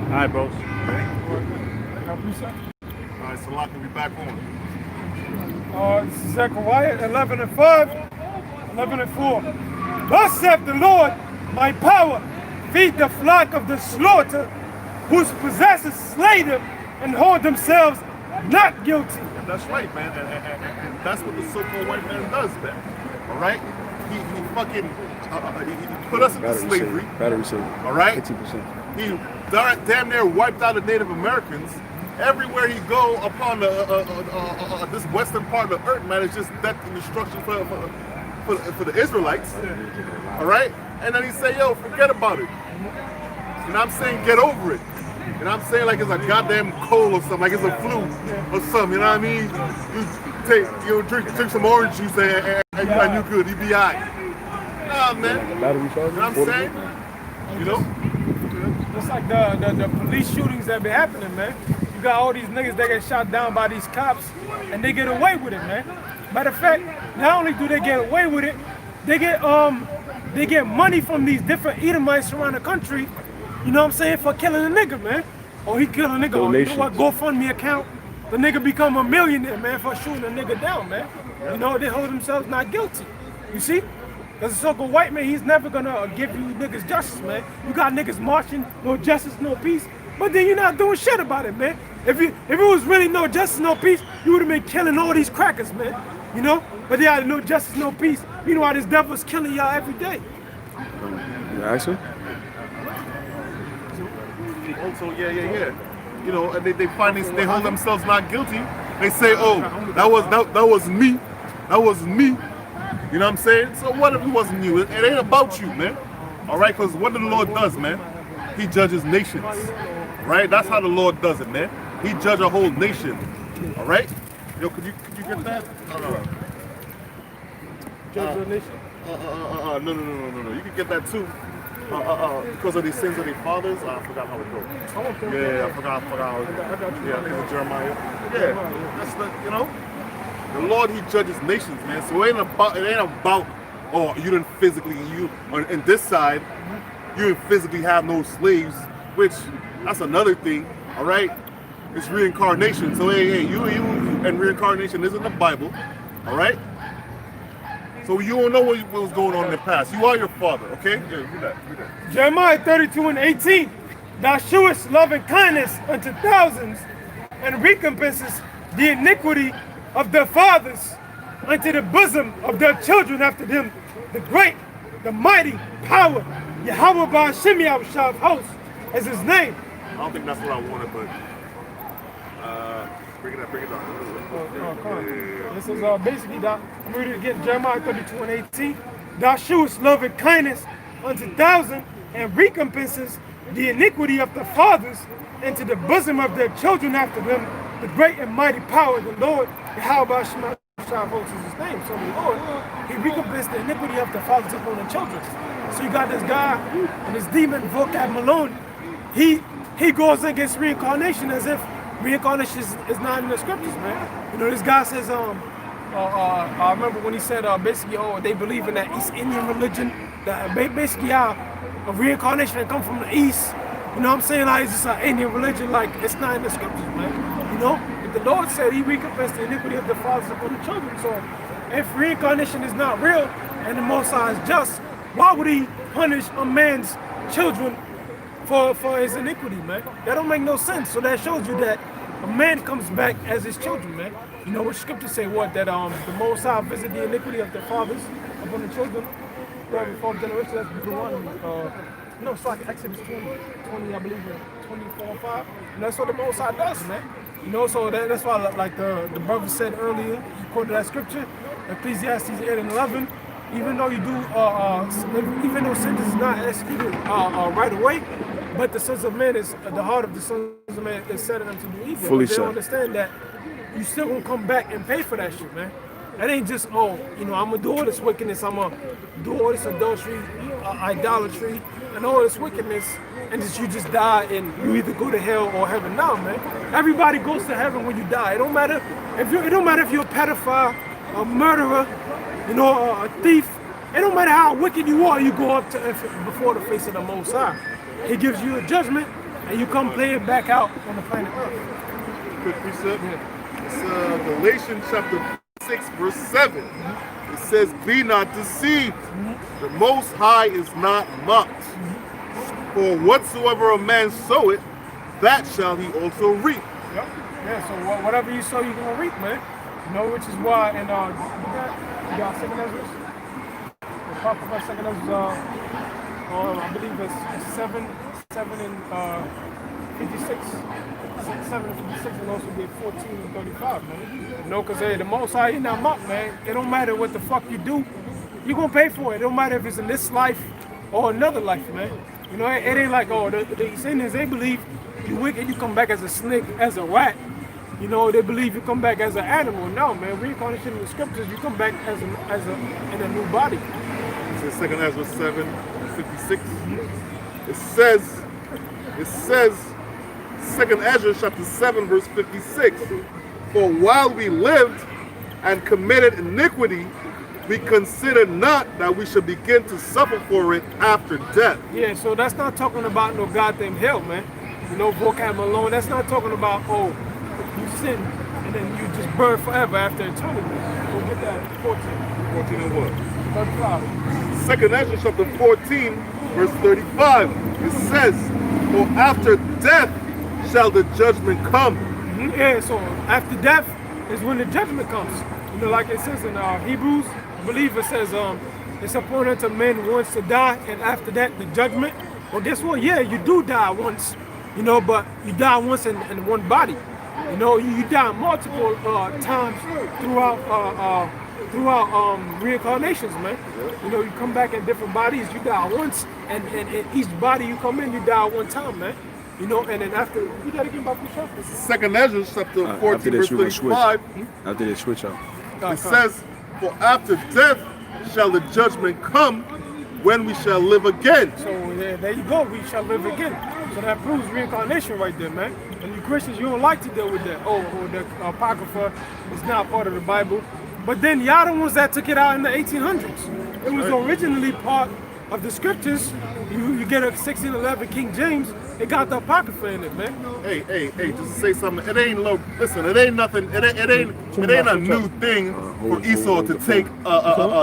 All right, bros. All right, so Lock will be back on. Zechariah 11 and 5, 11 and 4. Thus saith the Lord, my power, feed the flock of the slaughter, whose possessors slay them and hold themselves not guilty. And that's right, man. And that's what the so-called white man does, man. All right? He fucking he put us into slavery. Battery saver. All right? 15%. He damn near wiped out the Native Americans. Everywhere he go upon this western part of the earth, man, it's just death and destruction for the Israelites. All right? And then he say, yo, forget about it. You know what I'm saying? Get over it. You know what I'm saying? Like it's a goddamn cold or something, like it's a flu or something, you know what I mean? You drink some orange juice and you good, you be all right. Nah, man. You know what I'm saying? You know? It's like the police shootings that be happening, man. You got all these niggas that get shot down by these cops and they get away with it, man. Matter of fact, not only do they get away with it, they get money from these different Edomites around the country, you know what I'm saying, for killing a nigga, man. Or he kill a nigga, or you know what, GoFundMe account, the nigga become a millionaire, man, for shooting a nigga down, man. You know, they hold themselves not guilty. You see? Because the so-called white man, he's never gonna give you niggas justice, man. You got niggas marching, no justice, no peace, but then you're not doing shit about it, man. If it was really no justice, no peace, you would have been killing all these crackers, man. You know? But they had no justice, no peace. Meanwhile, this devil's killing y'all every day. You ask him? Also, yeah. You know, and they hold themselves not guilty. They say, oh, that was me. That was me. You know what I'm saying? So what if it wasn't you? It ain't about you, man. All right? Because what the Lord does, man, he judges nations. Right? That's how the Lord does it, man. He judge a whole nation. All right? Yo, could you get that? Judge a nation? No. You can get that too. Because of the sins of their fathers. I forgot how it goes. Yeah, I forgot how it goes. Yeah, I think it was Jeremiah. Yeah, that's the, you know. The Lord, he judges nations, man. So it ain't about oh, you didn't physically, on this side, you didn't physically have no slaves, which, that's another thing, all right? It's reincarnation. So, hey, you and reincarnation isn't the Bible, all right? So you don't know what was going on in the past. You are your father, okay? Yeah, read that. Jeremiah 32 and 18. Thou shewest love and kindness unto thousands, and recompenses the iniquity of their fathers unto the bosom of their children after them. The great, the mighty power, Yahawah bahasham Yahawashi host is his name. I don't think that's what I wanted, but bring it up. This is basically that. I'm reading it again. Jeremiah 32 and 18. Thou shewest love and kindness unto thousands, and recompenses the iniquity of the fathers into the bosom of their children after them. The great and mighty power of the Lord, Yahawah bahasham Yahawashi is his name. So the Lord, he recompensed the iniquity of the fathers upon the children. So you got this guy and this demon vocab Malone. He goes against reincarnation as if reincarnation is not in the scriptures, man. You know, this guy says, I remember when he said, basically, oh, they believe in that East Indian religion, that basically how a reincarnation come from the East. You know what I'm saying? Like, it's just an Indian religion, like, it's not in the scriptures, man. You know? But the Lord said he recompensed the iniquity of the fathers upon the children. So, if reincarnation is not real, and the Most High is just, why would he punish a man's children for his iniquity, man? That don't make no sense. So that shows you that a man comes back as his children, man. You know what scripture say? What? That the Most High visit the iniquity of the fathers upon the children. Every fourth generation, that's Deuteronomy. No, it's like Exodus 20, I believe, 24 and 5. And that's what the Most High does, man. You know, so that's why, like the brother said earlier, he quoted that scripture, Ecclesiastes 8 and 11. Even though you do, even though sin is not executed right away, but the sons of man is the heart of the sons of man is setting them to do evil. Fully they don't understand that you still gonna come back and pay for that shit, man. That ain't just, oh, you know, I'm gonna do all this wickedness, I'm gonna do all this adultery, idolatry, and all this wickedness, and you just die and you either go to hell or heaven. Now, man, everybody goes to heaven when you die. It don't matter if you're a pedophile, a murderer, you know, a thief. It don't matter how wicked you are, you go up to before the face of the Most High. He gives you a judgment, and you come play it back out on the planet Earth. Quick precept. It's Galatians chapter 6, verse 7. It says, "Be not deceived. The Most High is not mocked. For whatsoever a man soweth, that shall he also reap." Yep. Yeah, so whatever you sow, you're going to reap, man. You know, which is why, and you got Second Ezra? The prophet about Second Ezra, I believe it's 7 and 56. 7 and 56 and also be 14 and 35, man. You know, because the Most High, he not mocked, man. It don't matter what the fuck you do. You're going to pay for it. It don't matter if it's in this life or another life, man. You know, it ain't like, oh, the sinners, they believe you wicked, you come back as a snake, as a rat. You know, they believe you come back as an animal. No, man, reincarnation in the scriptures, you come back in a new body. It says 2 Ezra 7, 56. It says, 2 Ezra chapter 7, verse 56. "For while we lived and committed iniquity, we considered not that we should begin to suffer for it after death." Yeah, so that's not talking about no goddamn hell, man. You know, vocab alone, that's not talking about, oh, you sin and then you just burn forever after eternity. Go get that 14. 14 and what? 35. 2 Ezra chapter 14, verse 35. It says, "For after death shall the judgment come." Yeah, so after death is when the judgment comes. You know, like it says in Hebrews, I believe it says, it's appointed unto men once to die, and after that, the judgment. Well, guess what? Yeah, you do die once, you know, but you die once in one body. You know, you die multiple times throughout reincarnations, man. You know, you come back in different bodies, you die once, and in each body you come in, you die one time, man. You know, and then after, you gotta get back to yourself. 2 Ezra chapter 14, verse 35. After they switch up. It says, "For after death shall the judgment come, when we shall live again." So there you go, we shall live again. So that proves reincarnation right there, man. And you Christians, you don't like to deal with that. Oh, the Apocrypha is not part of the Bible. But then y'all the ones that took it out in the 1800s. It was originally part of the scriptures. You get a 1611 King James, it got the Apocrypha in it, man. Hey, just to say something. It ain't listen, it ain't nothing, it ain't a new thing for Esau to take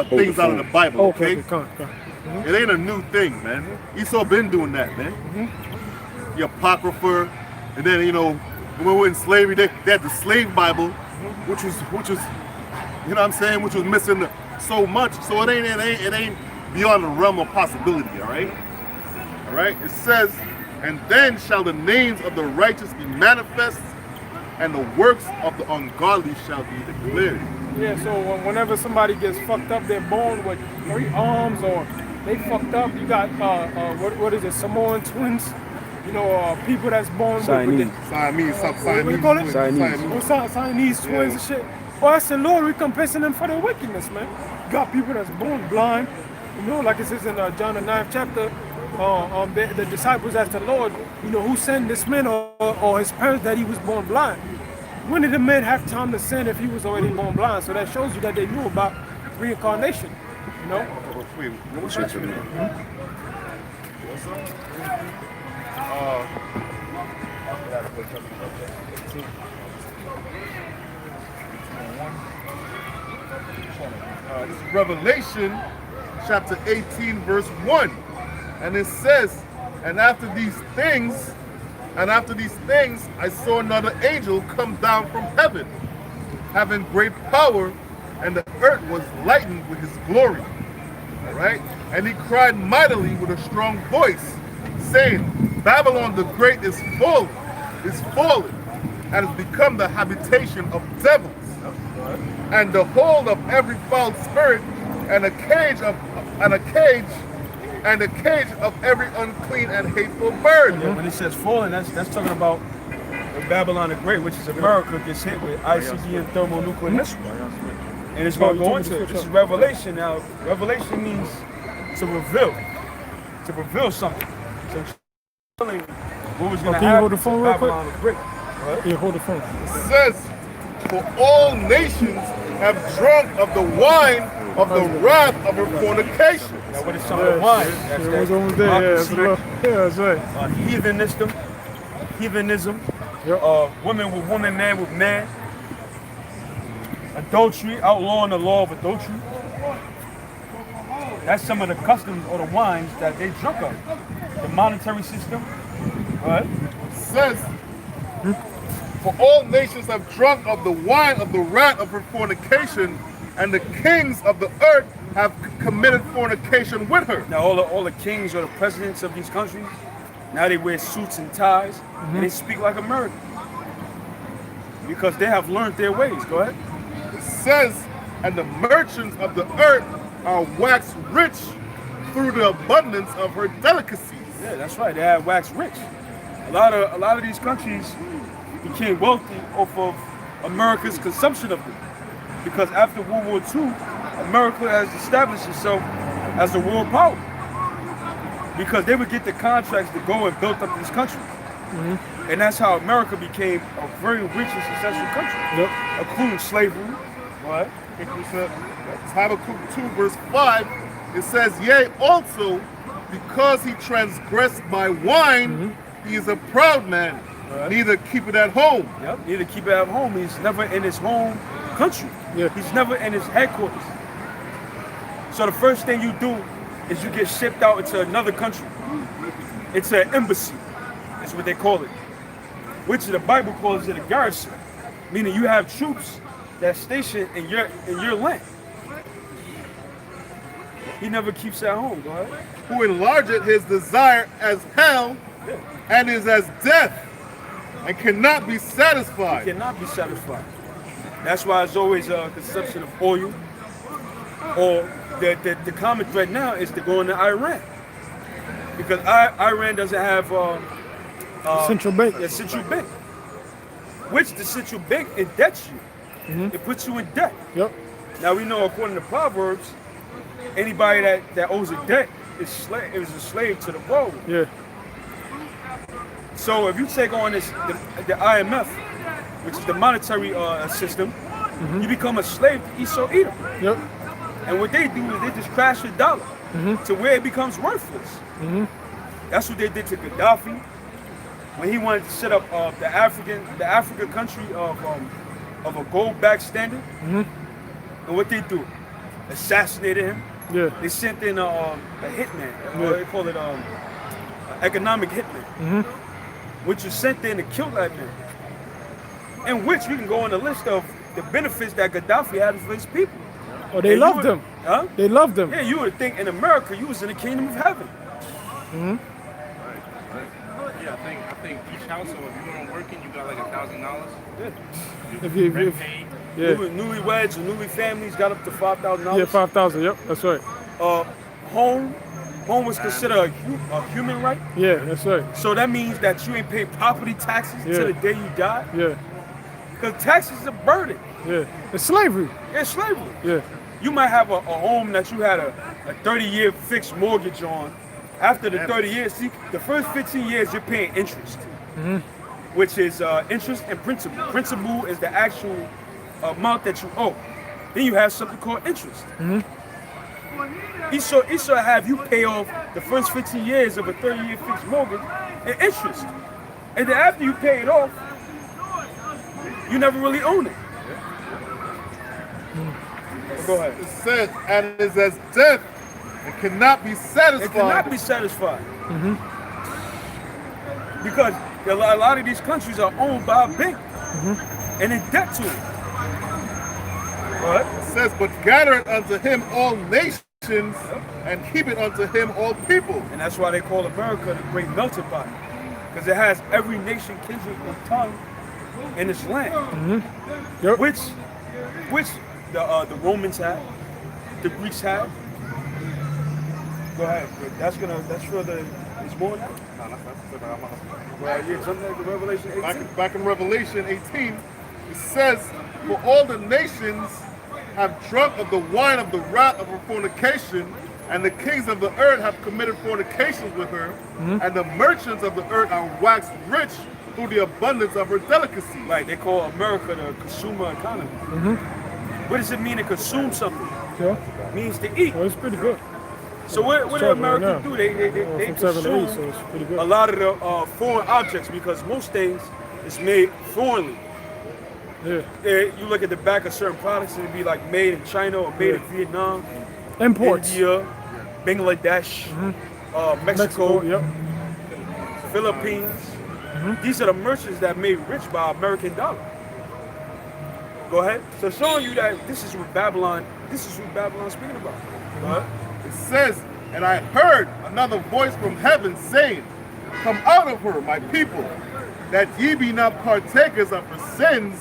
things out of the Bible, okay? It ain't a new thing, man. Esau been doing that, man. The Apocrypha, and then, you know, when we were in slavery, they had the slave Bible, which was, you know what I'm saying, which was missing so much. So it ain't beyond the realm of possibility, all right? All right, it says, "And then shall the names of the righteous be manifest, and the works of the ungodly shall be declared." Yeah, so whenever somebody gets fucked up, they're born with 3 arms, or they fucked up. You got, what is it, Samoan twins? You know, people that's born with Siamese twins and shit. Well, that's the Lord recompensing them for their wickedness, man. You got people that's born blind. You know, like it says in John the 9th chapter, the disciples asked the Lord, you know, who sent this man or his parents that he was born blind? When did the man have time to sin if he was already born blind? So that shows you that they knew about reincarnation, you know? Wait, what's that? This is Revelation chapter 18, verse 1. And it says, and after these things, I saw another angel come down from heaven, having great power, and the earth was lightened with his glory. All right? And he cried mightily with a strong voice, saying, Babylon the Great is fallen, and has become the habitation of devils, and the hold of every foul spirit, and a cage of every unclean and hateful bird. Yeah, when it says fallen, that's talking about Babylon the Great, which is America, gets hit with ICD and thermonuclear missile. And it's going to go into it. This is Revelation. Now, Revelation means to reveal something. So it's telling what was going to happen. Can you hold the phone real quick? Babylon the Great. Can you hold the phone? It says, for all nations have drunk of the wine of the wrath of her fornication. Now, what is some of the wine? That's right. Heathenism, heathenism, Yep. women with woman, man with man, adultery, outlawing the law of adultery. That's some of the customs or the wines that they drunk of. The monetary system. Right? Says, for all nations have drunk of the wine of the wrath of her fornication, and the kings of the earth have committed fornication with her. Now all the kings or the presidents of these countries, now they wear suits and ties, and they speak like American. Because they have learned their ways. Go ahead. It says, and the merchants of the earth are waxed rich through the abundance of her delicacies. Yeah, that's right. They have waxed rich. A lot of these countries became wealthy off of America's consumption of them. Because after World War II, America has established itself as a world power. Because they would get the contracts to go and build up these countries. And that's how America became a very rich and successful country. Yep. Including slavery. Right? Habakkuk 2 verse 5, it says, yea, also, because he transgressed my wine, he is a proud man, neither keep it at home. Yep. Neither keep it at home. He's never in his home country. Yeah. He's never in his headquarters. So the first thing you do is you get shipped out into another country. It's an embassy. That's what they call it. Which the Bible calls it a garrison. Meaning you have troops that's stationed in your land. He never keeps it at home. Go ahead. Who enlargeth his desire as hell, and is as death, and cannot be satisfied. Cannot be satisfied. That's why it's always a consumption of oil. Or the common thread now is to go into Iran. Because Iran doesn't have Central bank. a central bank. Which the central bank indebts you. It puts you in debt. Yep. Now we know according to Proverbs, anybody that owes a debt is a slave to the world. Yeah. So if you take on the IMF, which is the monetary system, you become a slave to Esau Edom. Yep. And what they do is they just crash the dollar to where it becomes worthless. That's what they did to Gaddafi when he wanted to set up the African country of a gold-backed standard. And what they do, assassinated him. Yeah. They sent in a hitman, or they call it an economic hitman, which is sent in to kill that man. In which we can go on the list of the benefits that Gaddafi had for his people. Oh, they And loved him. Huh? They loved him. Yeah, you would think in America you was in the kingdom of heaven. Yeah, I think each household, if you weren't working, you got like $1,000. If you, Rent if, paid. yeah. Newlyweds or newly families got up to $5,000. Yeah, 5,000. Yep, that's right. Home was considered a human right. Yeah, that's right. So that means that you ain't pay property taxes till the day you die. Yeah, Because taxes is a burden. yeah. It's slavery. It's slavery. Yeah. You might have a home that you had a 30-year fixed mortgage on. After the 30 years, see, the first 15 years you're paying interest, which is interest and principal. Principal is the actual amount that you owe. Then you have something called interest. Esau have you pay off the first 15 years of a 30-year fixed mortgage and interest. And then after you pay it off, you never really own it. Go ahead. It says, and is as death, and cannot be satisfied. It cannot be satisfied. Because a lot of these countries are owned by a bank and in debt to it. What? It says, but gather it unto him all nations, and keep it unto him all people. And that's why they call America the great melting pot. Because it has every nation, kindred, and tongue in its land. Yep. Which the Romans had, the Greeks had. Go ahead. That's for it's more now. Well, yeah, something like the Revelation 18. Back in Revelation 18, it says, for all the nations have drunk of the wine of the wrath of her fornication, and the kings of the earth have committed fornications with her, and the merchants of the earth are waxed rich through the abundance of her delicacy. Right, they call America the consumer economy. What does it mean to consume something? Yeah. It means to eat. Well, it's pretty good. So what do Trouble right Americans now. do? They From 7 to 8, consume so it's pretty good. a lot of the foreign objects because most things is made foreignly. Yeah. You look at the back of certain products, it'd be like made in China or made in Vietnam, Imports. India, Bangladesh, Mexico, Yep. Philippines. These are the merchants that made rich by American dollar. Go ahead. So showing you that this is what Babylon's speaking about. Go ahead. It says, and I heard another voice from heaven saying, come out of her, my people, that ye be not partakers of her sins,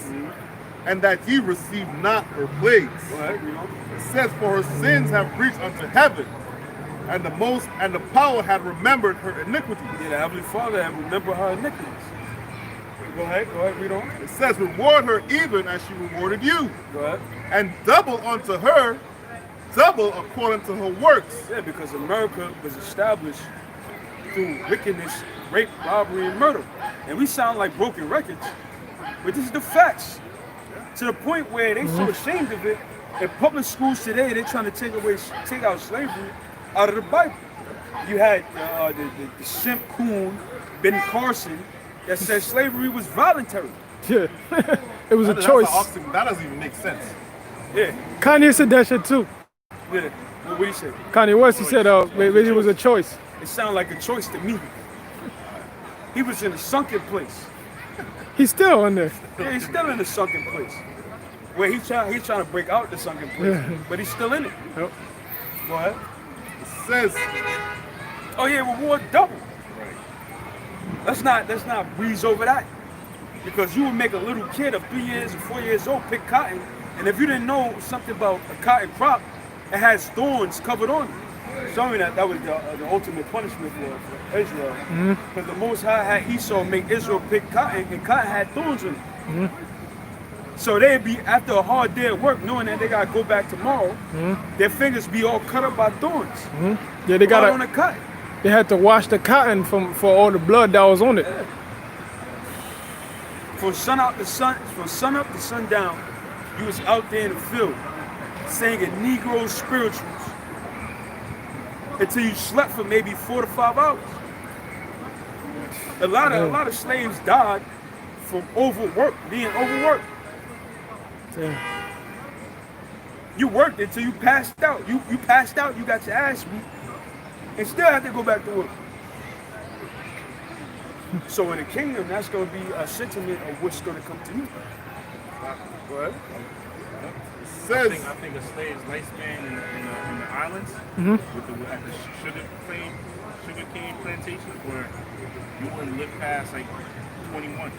and that ye receive not her plagues. Go ahead, you know. It says, for her sins have reached unto heaven, and the power had remembered her iniquities. Yeah, the Heavenly Father had remembered her iniquities. Go ahead, read on. It says, reward her even as she rewarded you, Go ahead. and double unto her, double according to her works. Yeah, because America was established through wickedness, rape, robbery, and murder. And we sound like broken records, but this is the facts. To the point where they so ashamed of it, in public schools today, they're trying to take out slavery out of the Bible. You had the simp coon, Ben Carson, that said slavery was voluntary. Yeah. It was a That's choice. that doesn't even make sense. Yeah, Kanye said that shit too. yeah. What do you say? Kanye West, he said maybe it was a choice. It sounded like a choice to me. He was in a sunken place. He's still in there. Yeah, he's still in the sunken place. Where he's trying to break out the sunken place, but he's still in it. Yep. Go ahead. It says, Oh yeah, reward double. Let's not breeze over that. Because you would make a little kid of 3 years or 4 years old pick cotton, and if you didn't know something about a cotton crop, it has thorns covered on it. Showing that was the ultimate punishment for Israel. Because the Most High had Esau make Israel pick cotton, and cotton had thorns in it. So they'd be, after a hard day at work, knowing that they gotta go back tomorrow, their fingers be all cut up by thorns. Yeah, they Right on gotta. the cotton. They had to wash the cotton for all the blood that was on it. From sun up to sundown, you was out there in the field singing Negro spirituals until you slept for maybe 4 to 5 hours. A lot of slaves died from being overworked. Yeah. You worked until you passed out. You passed out, you got your ass beat, and still have to go back to work. So in the kingdom, that's going to be a sentiment of what's going to come to you. Go ahead. it says, I think a slave's lifespan in the islands with at the sugar cane plantations where you wouldn't live past like 21.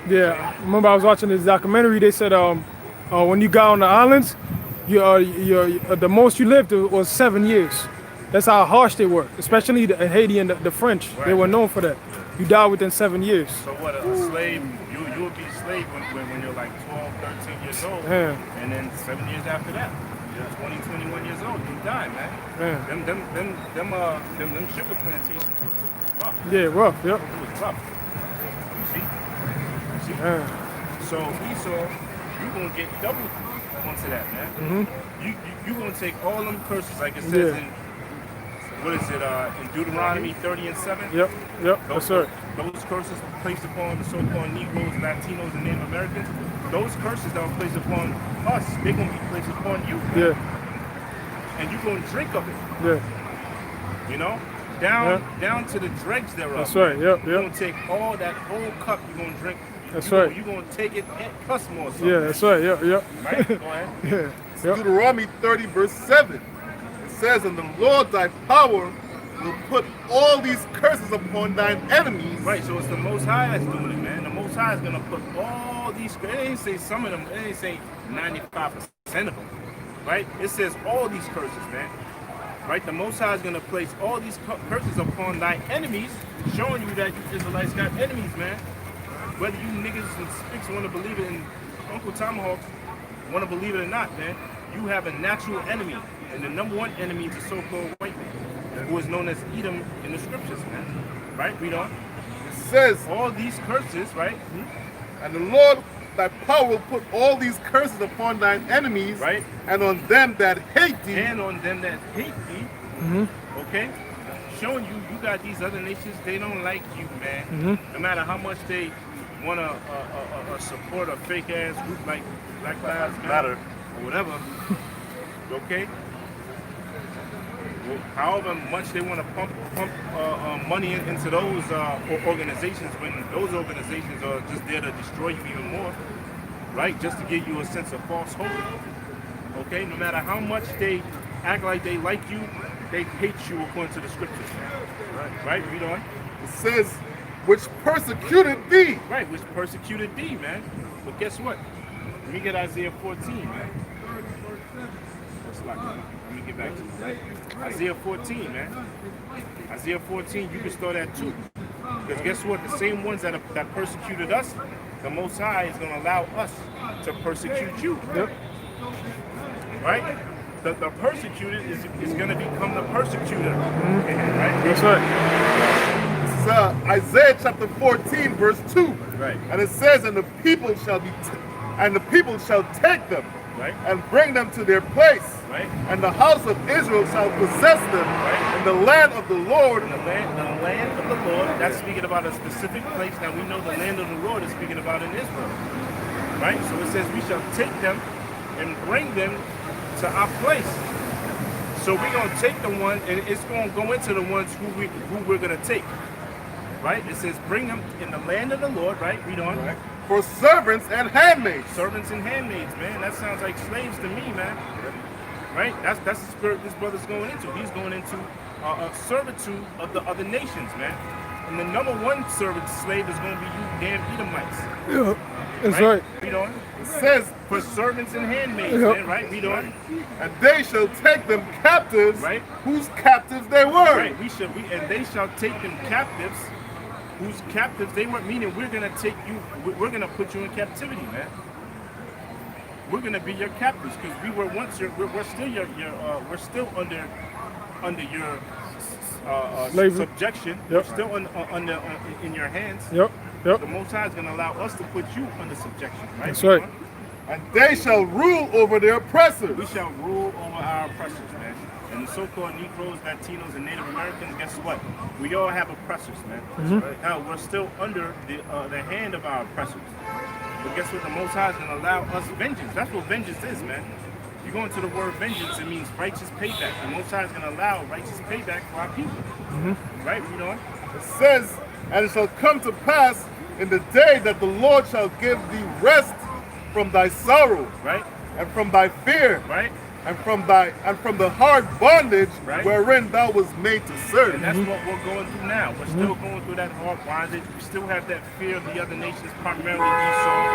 Yeah. Remember I was watching this documentary. They said when you got on the islands, the most you lived was 7 years. That's how harsh they were, especially the Haiti and the French. They were known for that. You die within 7 years. So what, a slave, you would be a slave when you're like 12, 13 years old, Yeah. and then 7 years after that, you're 20, 21 years old, you die, man. Yeah. Them sugar plantations was rough. Yeah, rough. Yep. It was rough. You see? Yeah. So Esau, you gonna get double onto that, man. You gonna take all them curses, like it says in, what is it, in Deuteronomy 30 and 7? Yep. Yes, sir. Those curses placed upon the so-called Negroes, Latinos, and Native Americans, those curses that were placed upon us, they're going to be placed upon you. Yeah. And you're going to drink of it, Yeah. you know? Down to the dregs thereof. That's right. Yep. You're going Yep. to take all that whole cup, you're going to drink. That's right. You're going to take it and plus more. Something, Yeah. That's right. Yep. Yep. right? Go ahead. Yeah. Yep. Deuteronomy 30 verse 7. It says, and the Lord thy power will put all these curses upon thine enemies. Right, so it's the Most High that's doing it, man. The Most High is going to put all these, it ain't say some of them, it ain't say 95% of them, right? It says all these curses, man. Right, the Most High is going to place all these curses upon thy enemies, showing you that you Israelites got enemies, man. Whether you niggas and spicks want to believe it and Uncle Tomahawk want to believe it or not, man, you have a natural enemy. And the number one enemy is the so-called white man, who is known as Edom in the scriptures, man. Right? Read on. It says, All these curses, right? and the Lord thy power will put all these curses upon thine enemies, Right. and on them that hate thee, And on them that hate thee, Okay? Showing you got these other nations, they don't like you, man. No matter how much they want to support a fake ass group like Black Lives Matter or whatever. Okay? However much they want to pump money into those organizations, when those organizations are just there to destroy you even more, right? Just to give you a sense of false hope. Okay? No matter how much they act like they like you, they hate you according to the scriptures. Right? Read on. It says, which persecuted thee. Right, which persecuted thee, man. But guess what? Let me get Isaiah 14, man. Let me get back to you, right? Isaiah 14, man. Isaiah 14, you can start at 2. Because guess what? The same ones that persecuted us, the Most High is going to allow us to persecute you. Yep. Right? The persecuted is going to become the persecutor. Right? That's right. This is Isaiah chapter 14, verse 2. Right. And it says, and the people shall take them, right, and bring them to their place. Right. And the house of Israel shall possess them, right, in the land of the Lord. In the land of the Lord, that's speaking about a specific place. Now we know the land of the Lord is speaking about in Israel. Right? So it says we shall take them and bring them to our place. So we're going to take the one, and it's going to go into the ones who we're going to take. Right? It says bring them in the land of the Lord, right? Read on. Right. For servants and handmaids. Servants and handmaids, man. That sounds like slaves to me, man. Right? That's the spirit this brother's going into. He's going into a servitude of the other nations, man. And the number one servant slave is going to be you damn Edomites. Yeah, that's right. Read on. It says, for servants and handmaids, Yep. man. Right? Read on. and they shall take them captives, right, whose captives they were. Right. And they shall take them captives, whose captives they were. Meaning, we're gonna take you. We're gonna put you in captivity, man. We're gonna be your captives because we were once your. We're still we're still under your Yep. subjection. We're still under in your hands. Yep. Yep. The Most High is gonna allow us to put you under subjection, right? That's right. And they shall rule over their oppressors. We shall rule over our oppressors, man. And the so-called Negroes, Latinos, and Native Americans, guess what? We all have oppressors, man. Right? Now, we're still under the hand of our oppressors. But guess what? The Most High is going to allow us vengeance. That's what vengeance is, man. You go into the word vengeance, it means righteous payback. The Most High is going to allow righteous payback for our people. Right? You know? It says, and it shall come to pass in the day that the Lord shall give thee rest from thy sorrow, right, and from thy fear, right, and from the hard bondage, right, wherein thou was made to serve. And that's what we're going through now. We're still going through that hard bondage. We still have that fear of the other nations, primarily Esau.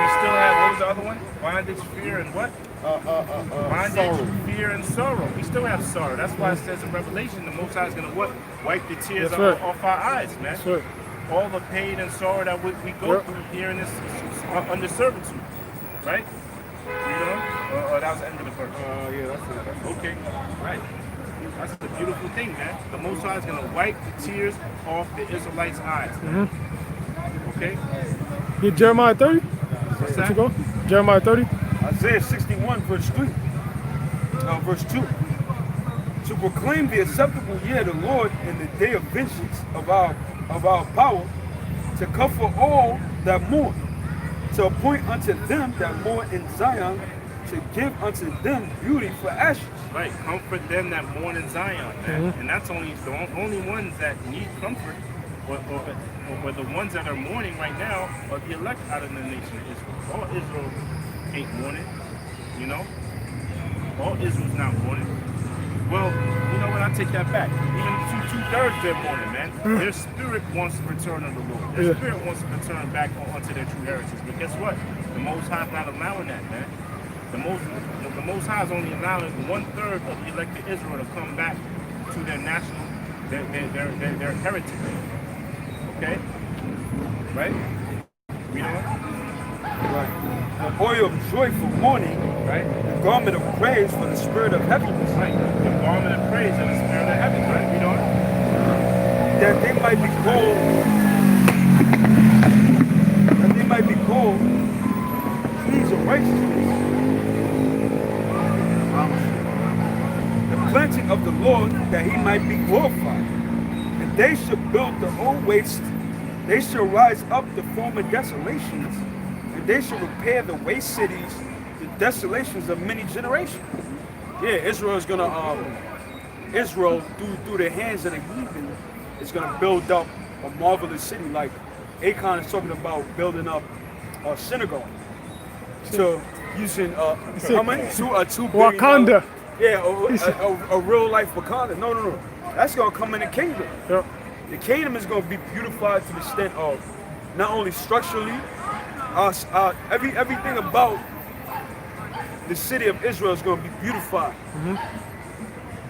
We still have, what was the other one? Bondage, fear, and what? Bondage, sorrow. Fear, and sorrow. We still have sorrow. That's why it says in Revelation, the Most High is going to what? Wipe the tears off our eyes, man. That's right. All the pain and sorrow that we go through here in this under servitude. Right? You know? That was the end of the verse. Yeah, that's it. Okay. Right. That's the beautiful thing, man. The Most High is going to wipe the tears off the Israelites' eyes. Okay? Get Jeremiah 30? What's Let that? you go. Jeremiah 30? Isaiah 61, verse 3. Verse 2. To proclaim the acceptable year of the Lord and the day of vengeance of our power, to comfort all that mourn, to appoint unto them that mourn in Zion, to give unto them beauty for ashes. Right, comfort them that mourn in Zion, man. And that's only the only ones that need comfort, or the ones that are mourning right now are the elect out of the nation of Israel. All Israel ain't mourning, you know? All Israel's not mourning. Well, you know what? I take that back. Even two-thirds they're mourning, man. Their spirit wants to return unto the Lord. Their spirit wants to return back onto their true heritage. But guess what? The Most High is not allowing that, man. The Most High is only allowing 1/3 of the elected Israel to come back to their national, their heritage. Okay? Right? You know? Right. The oil of joy for mourning, right? The garment of praise for the spirit of heaviness. Right. The garment of praise and the spirit of heaven, right? You know? That they might be called trees of righteousness. The planting of the Lord that he might be glorified. And they should build the old waste. They shall rise up the former desolations, and they shall repair the waste cities, the desolations of many generations. Yeah, Israel is gonna, Israel through the hands of the heathen is gonna build up a marvelous city. Like Akon is talking about building up a synagogue. To using how many? $2 billion. Wakanda. Yeah, a real life Wakanda. No. That's gonna come in the kingdom. Yep. The kingdom is going to be beautified to the extent of not only structurally, everything about the city of Israel is going to be beautified.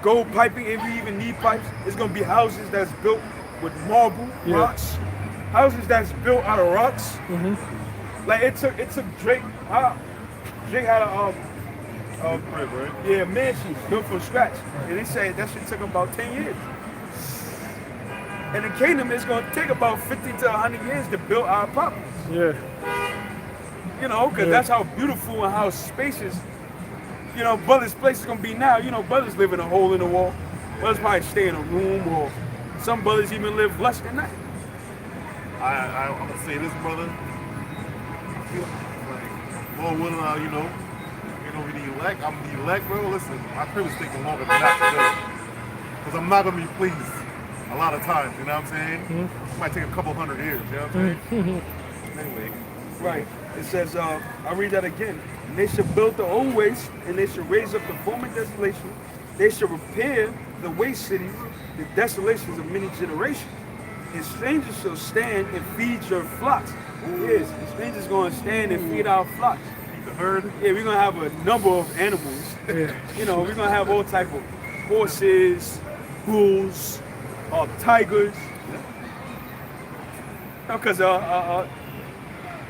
Gold piping, if we even need pipes, it's going to be houses that's built with marble, rocks, houses that's built out of rocks. Like it took Drake. Drake had a mansion built from scratch, and they said that shit took him about 10 years. And the kingdom is going to take about 50 to 100 years to build our properties. Yeah. You know, because that's how beautiful and how spacious, you know, brothers' place is going to be now. You know, brothers live in a hole in the wall. Brothers probably stay in a room, or some brothers even live less than that. I'm going to say this, brother. I feel like more willing, you know, the elect. I'm the elect, bro. Listen, my privilege is taking longer than that today. Because I'm not going to be pleased. A lot of times, you know what I'm saying? It might take a couple hundred years, you know what I'm saying? Anyway. Right. It says, I'll read that again. And they shall build the old waste, and they shall raise up the former desolation. They shall repair the waste cities, the desolations of many generations. And strangers shall stand and feed your flocks. Yes, the strangers going to stand and feed our flocks. The herd? Yeah, we're going to have a number of animals. You know, we're going to have all type of horses, bulls, tigers, because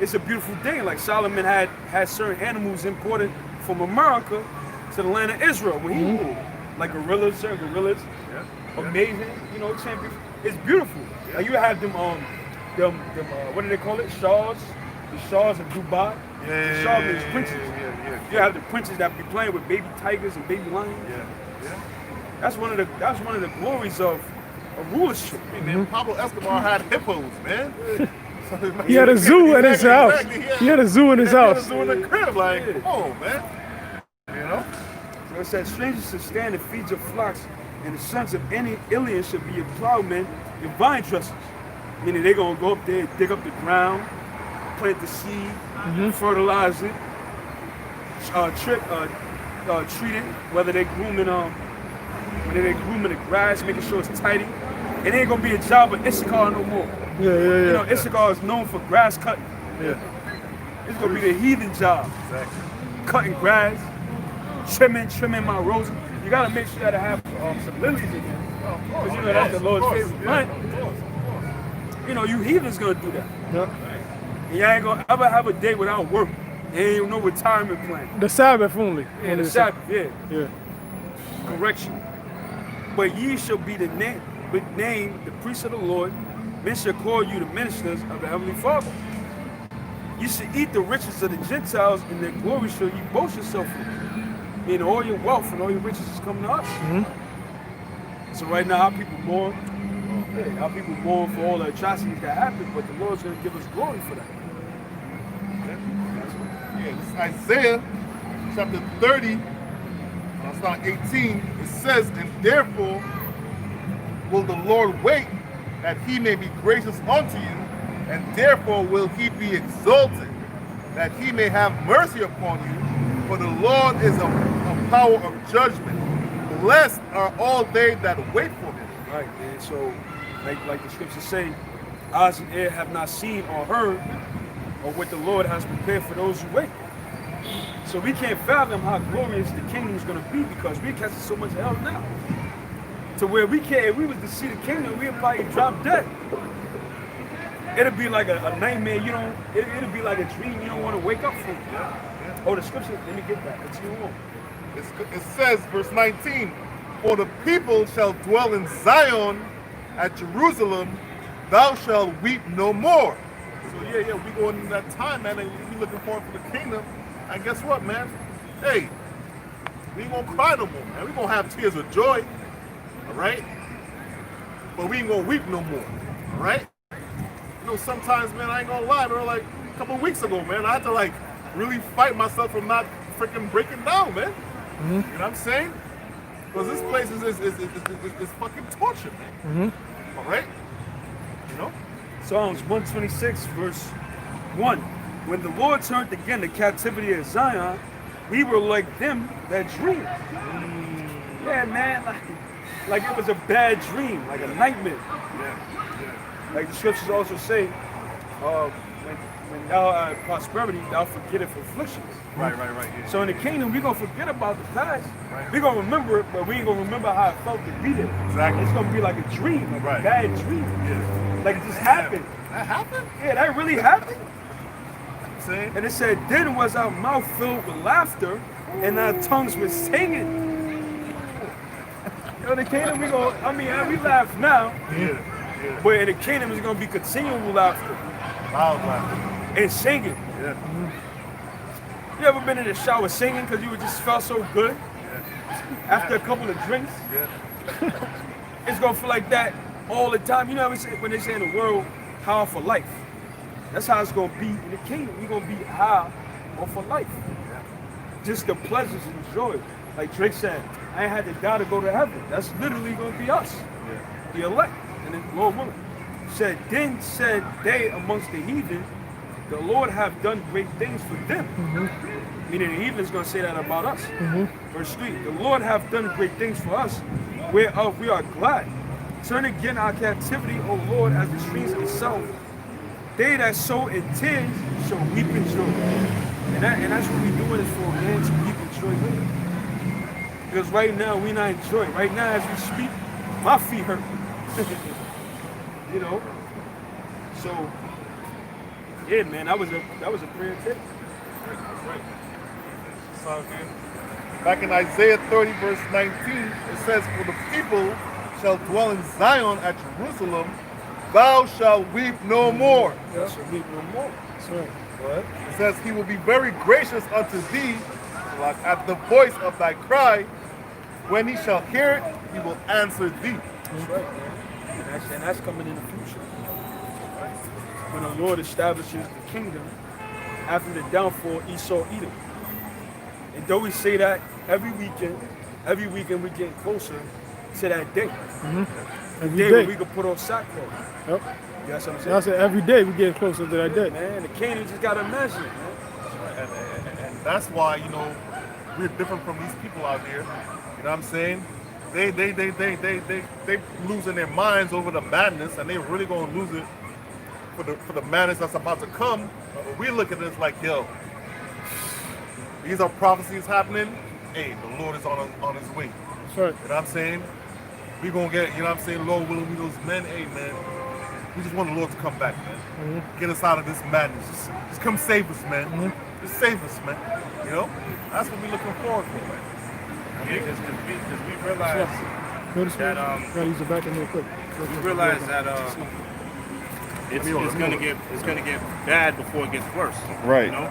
it's a beautiful thing. Like Solomon had certain animals imported from America to the land of Israel when he ruled, like gorillas, certain gorillas, amazing, you know, champion. It's beautiful. Like you have them, what do they call it? Shahs, the Shahs of Dubai. The Shahs is princes. You have the princes that be playing with baby tigers and baby lions. That's one of the glories of a rulership. Hey, man, Pablo Escobar had hippos, man. He had a zoo in his house. He had a zoo in his house. He had a zoo in the crib, like, oh, man. You know? So it says, strangers should stand and feed your flocks, and the sons of any alien should be your plowmen and vine dressers. Meaning they're going to go up there, dig up the ground, plant the seed, fertilize it, treat it, whether they're grooming the grass, making sure it's tidy. It ain't gonna be a job of Issachar no more. You know, Issachar is known for grass cutting. It's gonna be the heathen job. Exactly. Cutting grass, trimming my roses. You gotta make sure that I have some lilies in there. Because you know that's the Lord's favorite plant. You know, you heathens gonna do that. And you ain't gonna ever have a day without work. There ain't no retirement plan. The Sabbath only. And the Sabbath, correction. But ye shall be the name, the priests of the Lord. Men shall call you the ministers of the Heavenly Father. You should eat the riches of the Gentiles, and their glory shall you boast yourself in. Meaning all your wealth and all your riches is coming to us. So right now, our people mourn. Our people mourn for all the atrocities that happened, but the Lord's going to give us glory for that. Yeah, this is Isaiah chapter 30. I'll start 18. It says, and therefore will the Lord wait that he may be gracious unto you, and therefore will he be exalted, that he may have mercy upon you. For the Lord is a power of judgment. Blessed are all they that wait for him. Right, and so, like the scriptures say, eyes and ear have not seen or heard, or what the Lord has prepared for those who wait. So we can't fathom how glorious the kingdom is going to be, because we're catching so much hell now. To where we can't, if we was to see the kingdom, we'd probably drop dead. It'll be like a nightmare, you know, it'll be like a dream you don't want to wake up from. Oh, the scripture, let me get that. Let's go on. It says, verse 19, for the people shall dwell in Zion, at Jerusalem, thou shalt weep no more. So we going into that time, man, and we looking forward for the kingdom. And guess what, man? Hey, we ain't gonna cry no more, man. We gonna have tears of joy. all right? But we ain't gonna weep no more, all right? You know, sometimes, man, I ain't gonna lie, bro, like a couple weeks ago, man, I had to like really fight myself from not freaking breaking down, man. You know what I'm saying? Because this place is fucking torture, man. All right? You know? Psalms 126, verse 1. When the Lord turned again the captivity of Zion, we were like them that dream. Yeah, man, like it was a bad dream, like a nightmare. Like the scriptures also say, when thou art prosperity, thou forgettest afflictions. Right. Yeah. So in the kingdom, we're going to forget about the past. Right. We're going to remember it, but we ain't going to remember how it felt to be there. Exactly. It's going to be like a dream, like a bad dream. Yeah. Like it just happened. That happened? Yeah, that really happened. See? And it said, then was our mouth filled with laughter, and our tongues were singing. In the kingdom, we laugh now. Yeah. But in the kingdom, it's going to be continual laughter. Loud laughter. And singing. Yeah. You ever been in the shower singing because you just felt so good? After a couple of drinks? Yeah. It's going to feel like that all the time. You know when they say in the world, high for life. That's how it's going to be in the kingdom. We're going to be high for life. Just the pleasures and joy. Like Drake said, I ain't had to die to go to heaven. That's literally going to be us. The elect. And the Lord willing. Then said they amongst the heathen, the Lord have done great things for them. Meaning the heathen is going to say that about us. Verse 3, the Lord have done great things for us, whereof we are glad. Turn again our captivity, O Lord, as the streams of the south. They that sow in tears shall weep in joy. And that's what we're doing is for man to weep in joy. Because right now we not in joy. Right now as we speak, my feet hurt. You know? So yeah, man, that was a prayer tip. Back in Isaiah 30, verse 19, it says, for the people shall dwell in Zion at Jerusalem, thou shalt weep no more. Thou shalt weep no more. That's right. What? It says, he will be very gracious unto thee, like at the voice of thy cry. When he shall hear it, he will answer thee. That's right, man. And that's coming in the future. When the Lord establishes the kingdom after the downfall of Esau, Edom. And though we say that every weekend we're getting closer to that day. Every day day when we can put on sackcloth. Yep. You got something to say? I said every day we get closer to that day. Man, the kingdom just got to imagine it, man. And that's why, you know, we're different from these people out there. You know what I'm saying? They losing their minds over the madness, and they really gonna lose it for the madness that's about to come. But we look at this like, yo, these are prophecies happening. Hey, the Lord is on his way. That's right. You know what I'm saying? We gonna get, you know what I'm saying, Lord willing, we those men. Hey, man, we just want the Lord to come back, man. Get us out of this madness. Just come save us, man. Just save us, man. You know? That's what we're looking forward for, man. Because we realize Notice that gotta use the back in real quick. we realize that it's gonna get bad before it gets worse. Right. You know?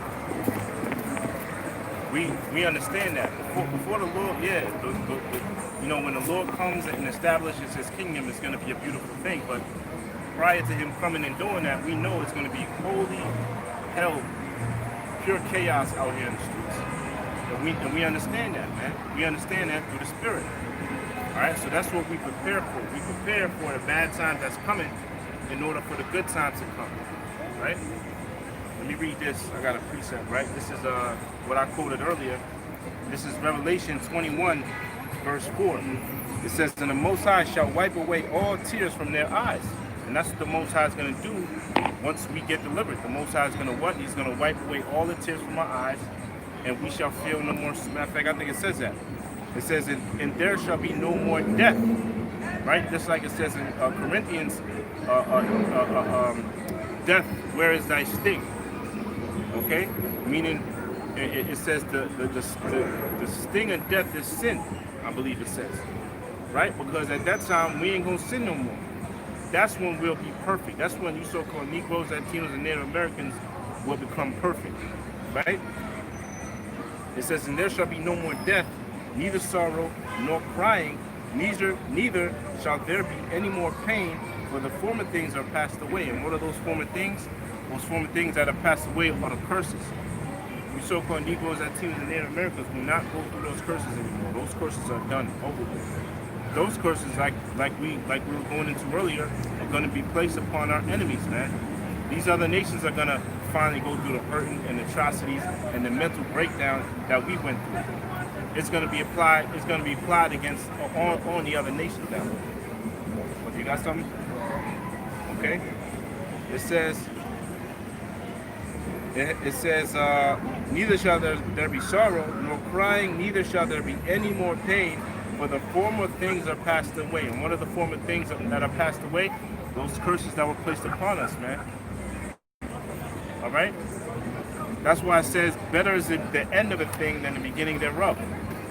We understand that before the Lord, you know, when the Lord comes and establishes His kingdom, it's going to be a beautiful thing. But prior to Him coming and doing that, we know it's going to be holy hell, pure chaos out here in the streets. And we understand that, man. We understand that through the Spirit. All right, so that's what we prepare for. We prepare for the bad times that's coming in order for the good times to come, right? Let me read this. I got a precept, right? This is what I quoted earlier. This is Revelation 21, verse 4. It says, and the Most High shall wipe away all tears from their eyes. And that's what the Most High is going to do once we get delivered. The Most High is going to what? He's going to wipe away all the tears from our eyes, and we shall feel no more. Matter of fact, I think it says that. It says, and there shall be no more death. Right? Just like it says in Corinthians, death, where is thy sting? Okay? Meaning, it says the sting of death is sin, I believe it says. Right? Because at that time, we ain't going to sin no more. That's when we'll be perfect. That's when you so-called Negroes, Latinos, and Native Americans will become perfect. Right? It says, and there shall be no more death, neither sorrow nor crying, Neither shall there be any more pain, for the former things are passed away. And what are those former things? Those former things that are passed away are the curses. We so-called Negroes, Latinos, and Native Americans will not go through those curses anymore. Those curses are done, over with. Those curses, like we were going into earlier, are going to be placed upon our enemies, man. These other nations are going to finally go through the hurting and atrocities and the mental breakdown that we went through. It's going to be applied. It's going to be applied against on the other nations now. But you got something? Okay. It says. Neither shall there be sorrow, nor crying, neither shall there be any more pain, for the former things are passed away. And what are the former things that are passed away? Those curses that were placed upon us, man. All right? That's why it says, better is the end of a thing than the beginning thereof.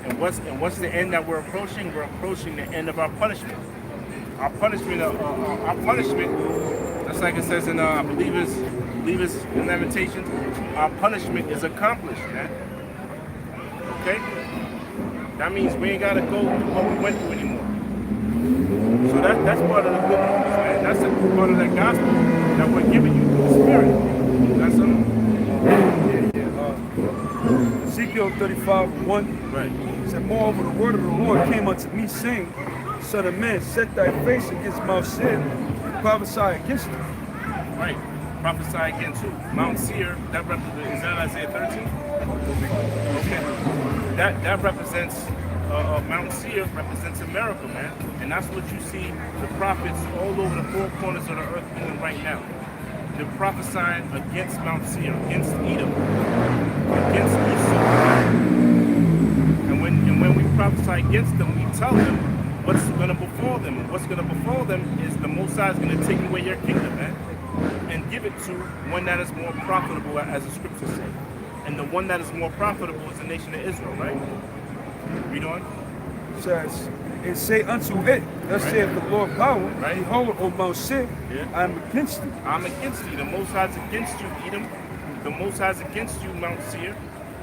And what's the end that we're approaching? We're approaching the end of our punishment. Our punishment, just like it says in, I believe it's in Lamentations, our punishment is accomplished, man. Okay? That means we ain't got to go through what we went through anymore. So that's part of the good news, man. That's part of that gospel that we're giving you through the Spirit. That's something. Ezekiel 35:1. Right. It said, moreover, the word of the Lord came unto me, saying, Son of man, set thy face against Mount Seir, and prophesy against it. Right. Prophesy against who? Mount Seir. That represents, is that Isaiah 13? Okay. That represents, Mount Seir represents America, man. And that's what you see the prophets all over the four corners of the earth doing right now. They're prophesying against Mount Seir, against Edom, against Esau. And when we prophesy against them, we tell them what's going to befall them. And what's going to befall them is the Most High is going to take away your kingdom, man, and give it to one that is more profitable, as the scriptures say. And the one that is more profitable is the nation of Israel, right? Read on. It says, and say unto it, thus saith the Lord power, Right. behold, O Mount Seir, I am against thee. I'm against thee. The Most High is against you, Edom. The Most High is against you, Mount Seir.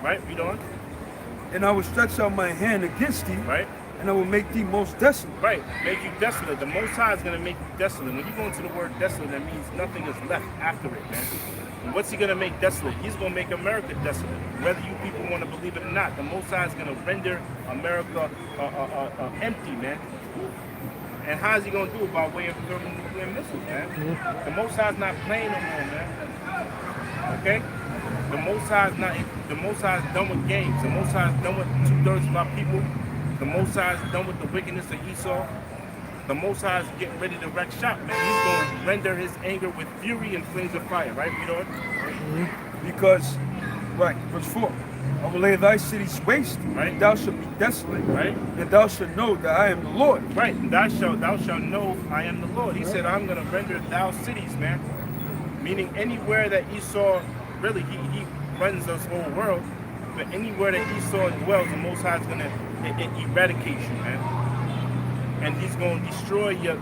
Right? Read on. And I will stretch out my hand against thee, Right? and I will make thee most desolate. Right. Make you desolate. The Most High is going to make you desolate. When you go into the word desolate, that means nothing is left after it, man. And what's he going to make desolate? He's going to make America desolate. Whether you people want to believe it or not, the Most High is going to render America empty, man. And how is he going to do it? By way of thermonuclear missiles, man. The Most High is not playing no more, man. Okay? The Most High is done with games. The Most High is done with 2/3 of our people. The Most High is done with the wickedness of Esau. The Most High is getting ready to wreck shop, man. He's going to render his anger with fury and flames of fire, right? Read on. Because, right, verse 4, I will lay thy cities waste, Right. and thou shalt be desolate, Right. and thou shalt know that I am the Lord. Right. And thou shalt know I am the Lord. He said, I'm going to render thou cities, man. Meaning anywhere that Esau, really, he runs this whole world, but anywhere that Esau dwells, the Most High is going to eradicate you, man. And he's going to destroy the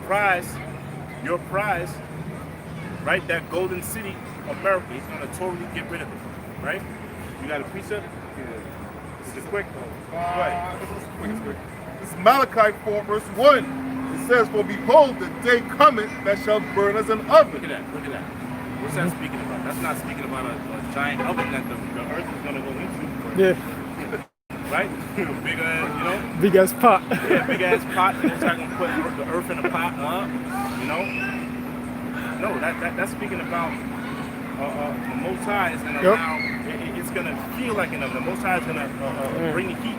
prize, your prize, right? That golden city, America. He's going to totally get rid of it, right? You got a precept? Yeah. This is quick. Right. This is Malachi 4, verse 1. It says, for behold, the day cometh that shall burn as an oven. Look at that. Look at that. What's that speaking about? That's not speaking about a giant oven that the earth is going to go into. Yeah. Right? Big ass, Big ass pot. Yeah, big ass pot. You know, so I can put the earth in a pot, No, that's speaking about the Most High is going to allow, it's going to feel like an oven. The Most High is going to bring the heat,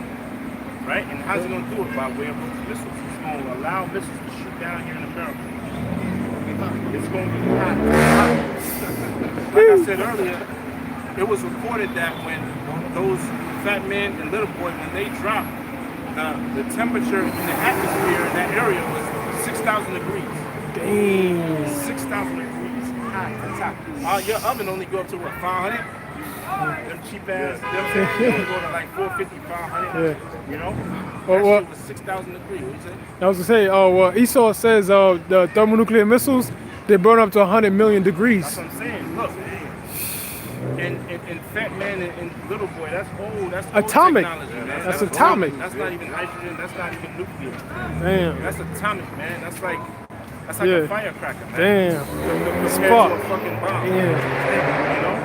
right? And how's he going to do it? By way of those missiles. He's going to allow missiles to shoot down here in America. It's going to be hot. Like I said earlier, it was reported that when those fat man and little boy, when they dropped, the temperature in the atmosphere in that area was 6,000 degrees. Dang. 6,000 degrees. Hot. Your oven only go up to what, 500? Them cheap ass, they only go to like 450, 500. Yeah. You know? Well, That shit was 6,000 degrees. What you say? I was gonna say, well, Esau says the thermonuclear missiles, they burn up to 100 million degrees. That's what I'm saying. Look, And Fat Man and Little Boy, that's old. That's old Atomic. technology, man. That's atomic. That's not even hydrogen. That's not even nuclear. Damn. That's atomic, man. That's like Yeah. a firecracker, man. Damn. Compared to Spark. a fucking bomb. Yeah. You know?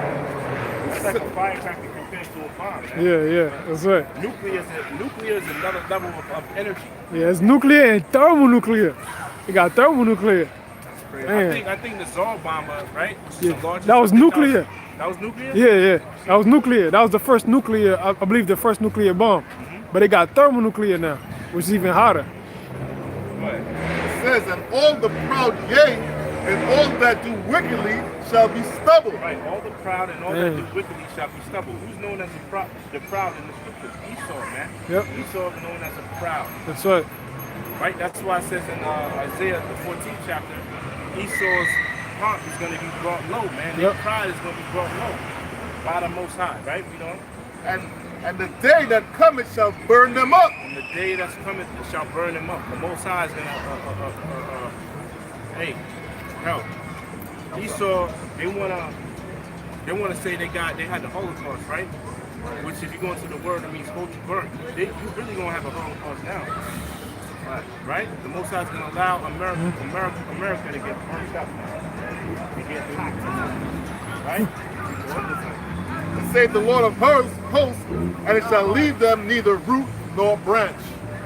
It's like a firecracker compared to a bomb, man. Yeah. That's right. Nuclear is another level of energy. Yeah, it's nuclear and thermonuclear. You got thermonuclear. Man. I think the Tsar bomber, right? Which is Yeah. the largest. That was nuclear. That was nuclear? Yeah. That was nuclear. That was the first nuclear, I believe the first nuclear bomb. But it got thermonuclear now, which is even hotter. It says, and all the proud, yea, and all that do wickedly shall be stubble. Right, all the proud and all that do wickedly shall be stubble. Who's known as the proud in the scriptures? Esau, man. Yep. Esau is known as a proud. That's right. Right? That's why it says in Isaiah, the 14th chapter, Esau's heart is going to be brought low, man. Their pride is going to be brought low by the Most High, right? You know? And the day that cometh shall burn them up. And the day that's coming shall burn them up. The Most High is going to, hey, help. Esau, they wanna say they had the Holocaust, right? Which, if you go into the word, it means holy burnt. You really gonna have a Holocaust now, right? The Most High is gonna allow America to get burnt up, to get hot, right? And save the Lord of hosts, and it shall leave them neither root nor branch.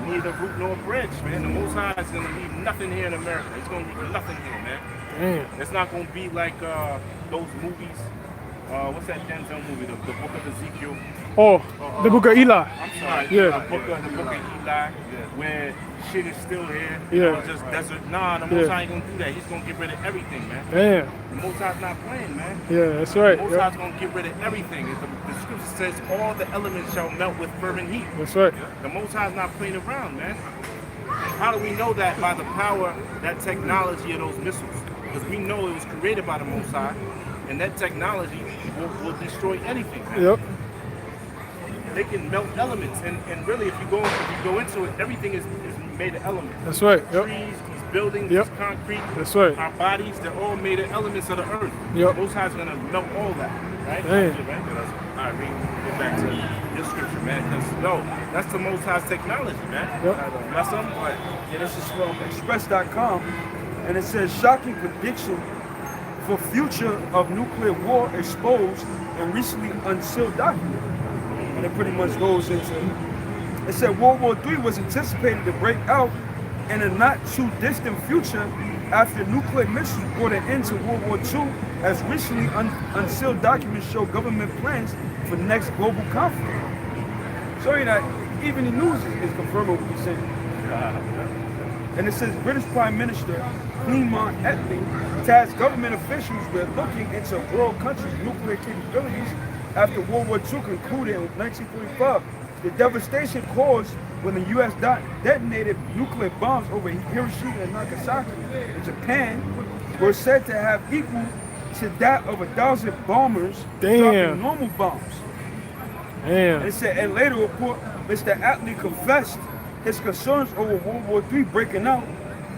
Neither root nor branch, man. The Most High is gonna leave nothing here in America. It's gonna leave nothing here, man. Damn. It's not gonna be like those movies. What's that Denzel movie? The Book of Ezekiel. Oh, the book of Eli. I'm sorry. Yeah. The book of Eli, where shit is still here. Yeah. Just desert. Nah, the Most High ain't gonna do that. He's gonna get rid of everything, man. Damn. The Most High's not playing, man. Yeah, that's right. The Most High's gonna get rid of everything. The scripture says all the elements shall melt with fervent heat. That's right. The Most High's not playing around, man. How do we know that? By the power, that technology of those missiles. Because we know it was created by the Most High, and that technology will destroy anything, man. Yep. They can melt elements, and really, if you go into it, everything is made of elements. That's right. Yep. Trees, these buildings, Yep. this concrete. That's right. Our bodies, they're all made of elements of the earth. Yep. Most High's gonna melt all that, right? Damn. All right, we get back to your scripture, man. Because that's the Most High's technology, man. Yep. That's something. Yeah, this is from Express.com, and it says shocking prediction for future of nuclear war exposed and recently unsealed document. And it pretty much goes into, it said World War III was anticipated to break out in a not too distant future after nuclear missiles brought an end to World War II, as recently unsealed documents show government plans for next global conflict. Showing that even the news is confirming what we're saying. And it says British Prime Minister Clement Attlee tasked government officials with looking into world countries' nuclear capabilities after World War II concluded in 1945. The devastation caused when the U.S. detonated nuclear bombs over Hiroshima and Nagasaki in Japan were said to have equal to that of 1,000 bombers dropping normal bombs. Damn. And it said, in later report, Mr. Attlee confessed his concerns over World War III breaking out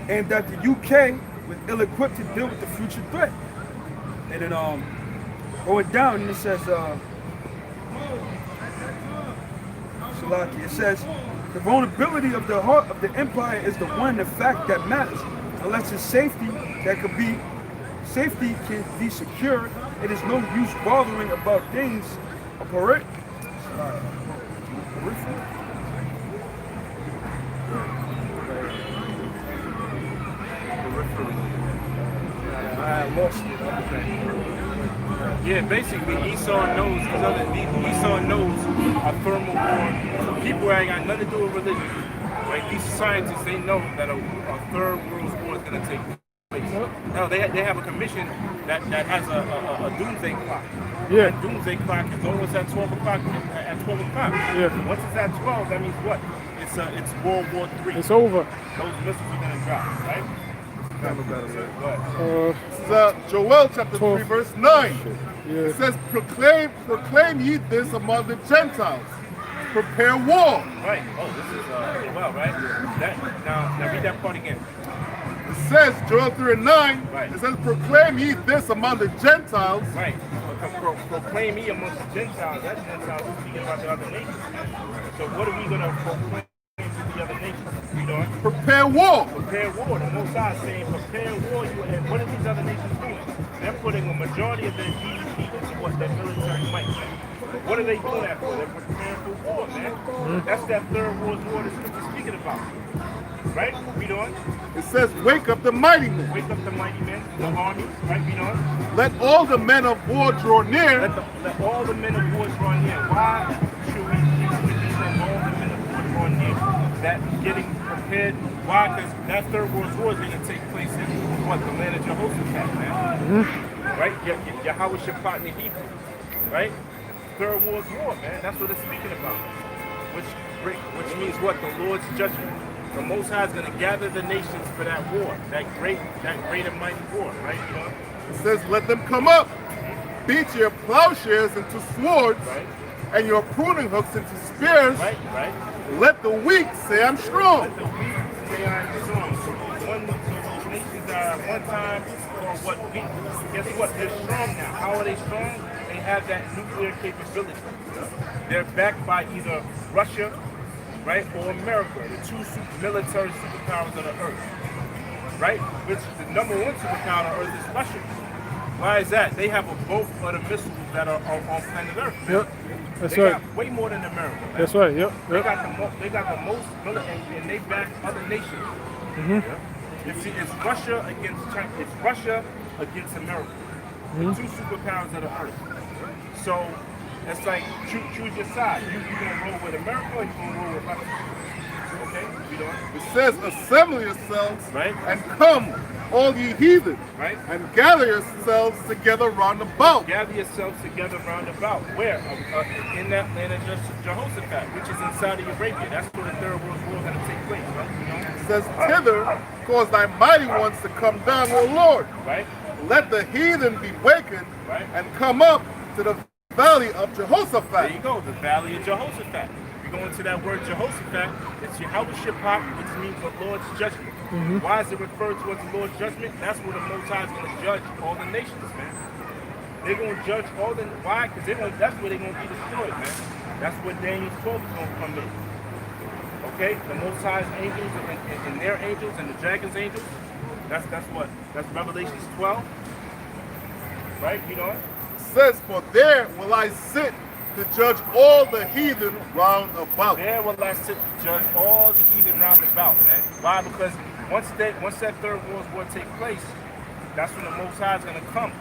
and that the UK was ill-equipped to deal with the future threat. And then going down, and it says, it says, the vulnerability of the heart of the empire is the one the fact that matters. Unless it's safety can be secured, it is no use bothering about things. Yeah, basically Esau knows a thermal war. People ain't got nothing to do with religion. Like these scientists, they know that a third world war is gonna take place. No, they have a commission that has a doomsday clock. Yeah. That doomsday clock is always at 12 o'clock. At 12 o'clock. Yeah. Once it's at 12, that means what? It's World War III. It's over. Those missiles are gonna drop, right? This is Joel chapter 3, verse 9. It says, proclaim ye this among the Gentiles. Prepare war. Right. Oh, this is Joel, right? Now read that part again. It says, Joel 3 and 9, Right. it says, proclaim ye this among the Gentiles. Right. Proclaim me amongst the Gentiles. That Gentiles is speaking about the other nations. So what are we going to proclaim to the other nations? You know? Prepare war. Prepare war. The Most High is saying prepare war. And what are these other nations doing? They're putting a majority of their GDP into what their military might. What are they doing that for? They're preparing for war, man. That's that third world war that Scripture's speaking about. Right? Read on. It says, wake up the mighty men. Wake up the mighty men, the armies. Right? Read on. Let all the men of war draw near. Let all the men of war draw near. Why should we let all the men of war draw near? That getting prepared. Why? Because that third world war is going to take place in what? The land of Jehoshaphat, man. Right? Yahawashi in the Hebrew. Right? Third world war, man. That's what it's speaking about. Which means what? The Lord's judgment. The Most High is going to gather the nations for that war, that great and mighty war, right? You know? It says, let them come up. Beat your plowshares into swords, Right. and your pruning hooks into spears. Right. Let the weak say, I'm strong. Let the weak say I'm strong. So those nations are at one time or what weak. Guess what? They're strong now. How are they strong? They have that nuclear capability. They're backed by either Russia, right, or America, the two military superpowers of the earth, right? Which the number one superpower on earth is Russia. Why is that? They have both of the missiles that are on planet Earth. Man. Yep. That's they right. got way more than America. Man. That's right. Yep. They got the most military, and they back other nations. It's Russia against China. It's Russia against America. The two superpowers of the earth. So it's like choose your side. You gonna roll with America or you gonna roll with Russia? Okay, we doing? It says, assemble yourselves Right. and come, all ye heathen, Right. and gather yourselves together round about. Gather yourselves together round about. Where? In that land of Jehoshaphat, which is in Saudi Arabia. That's where the third world war is going to take place, right? You know? It says, thither cause thy mighty ones to come down, O Lord. Right? Let the heathen be wakened Right. and come up to the valley of There Jehoshaphat. you go, the valley of Jehoshaphat. You go into that word Jehoshaphat, it's Yahawashi, which means the Lord's judgment. Why is it referred to as the Lord's judgment? That's where the Most High is going to judge all the nations, man. They're going to judge all the... Why? Because that's where they're going to be destroyed, man. That's where Daniel's 12 is going to come in. Okay? The Most High's angels and their angels and the dragon's angels. That's what? That's Revelations 12. Right? You know it? It says, for there will I sit to judge all the heathen round about. There will I sit to judge all the heathen round about, man. Why? Because once that third world war take place, that's when the Most High is going to come.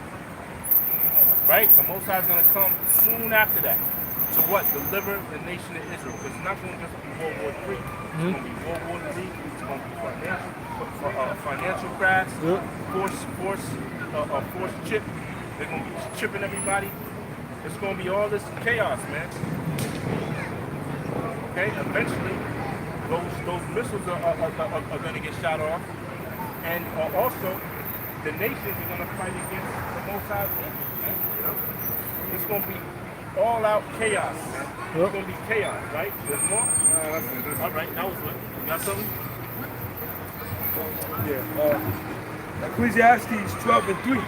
Right? The Most High is going to come soon after that. To what? Deliver the nation of Israel. Because it's not going to just be World War III. It's going to be World War III. It's going to be financial crash, force chip. They're going to be chipping everybody. It's going to be all this chaos, man. Okay, eventually, those missiles are going to get shot off, and also the nations are going to fight against the Most High's angels, man. You know? It's going to be all-out chaos, man. It's going to be chaos, right? There's more. All right, that was good. You got something? Yeah. Ecclesiastes 12 and 3.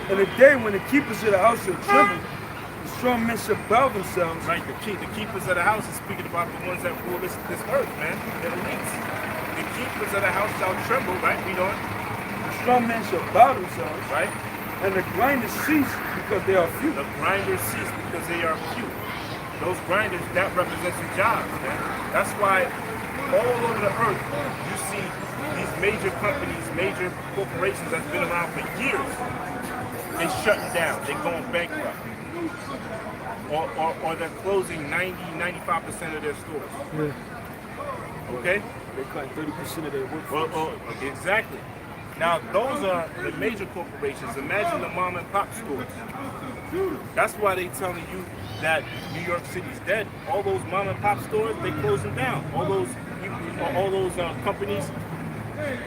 In the day when the keepers of the house shall tremble, the strong men shall bow themselves. Right, the keepers of the house is speaking about the ones that rule this earth, man. The elites. The keepers of the house shall tremble, right? Read on. The strong men shall bow themselves. Right? And the grinders cease because they are few. The grinders cease because they are few. Those grinders, that represents the jobs, man. That's why all over the earth, you see these major companies, major corporations that's been around for years. They shutting down. They're going bankrupt. Or they're closing 95% of their stores. Yeah. Okay? They cut 30% of their workforce. Exactly. Now, those are the major corporations. Imagine the mom and pop stores. That's why they're telling you that New York City's dead. All those mom and pop stores, they closing down. All those companies